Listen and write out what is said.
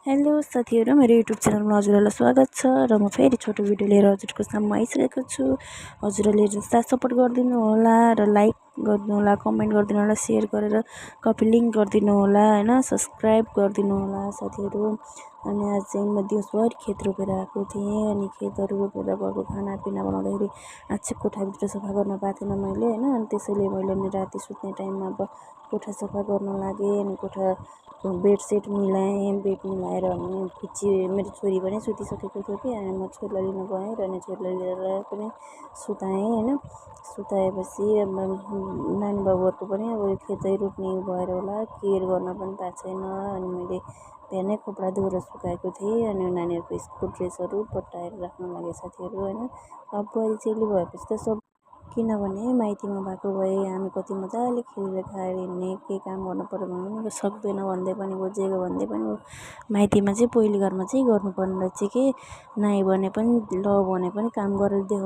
Hello साथीहरू, मेरो YouTube च्यानलमा हजुरहरूलाई स्वागत छ र म फेरि छोटो भिडियो लिएर हजुरको सामु आइसकेको छु। हजुरहरूले जस्ता सपोर्ट गरिदिनु होला र लाइक गरिदिनु होला, कमेन्ट गरिदिनु होला, सेयर गरेर कपी लिङ्क गरिदिनु होला हैन, सब्स्क्राइब गरिदिनु होला साथीहरू। अनि आज चाहिँ म दिउँसभरि खेत रोपेर आएको थिएँ। अनि खेतहरू रोपेर घरको खानापिना बनाउँदाखेरि आज चाहिँ कोठाभित्र सफा गर्न पाएको थिएन मैले हैन। अनि त्यसैले मैले नि राति सुत्ने टाइममा अब कोठा सफा गर्न लागेँ। अनि कोठा बेडसेट मिलाएँ, बेड मिलाएर अनि मेरो छोरी पनि सुतिसकेको थियो कि। अनि म छोरीलाई लिन गएँ र अनि छोरीलाई लिएर पनि सुताएँ हैन। सुताएपछि अब नानी बाबुहरूको पनि अब खेतै रोप्ने भएर होला, केयर गर्न पनि पाएको छैन। अनि मैले बिहानै कपडा धोएर सुकाएको थिएँ। अनि नानीहरूको स्कुल ड्रेसहरू पट्टाएर राख्न लागेँ साथीहरू हैन। अब बुहारी चेली भएपछि त सब, किनभने माइतीमा भएको भए हामी कति मजाले खेलेर खाएर हिँड्ने, केही काम गर्नु पऱ्यो भने पनि सक्दैन भन्दै पनि भयो, जे भन्दै पनि भयो। माइतीमा चाहिँ पहिलो घरमा चाहिँ गर्नुपर्ने रहेछ कि नाइ भने पनि ल भने पनि काम गरेर देखाउनु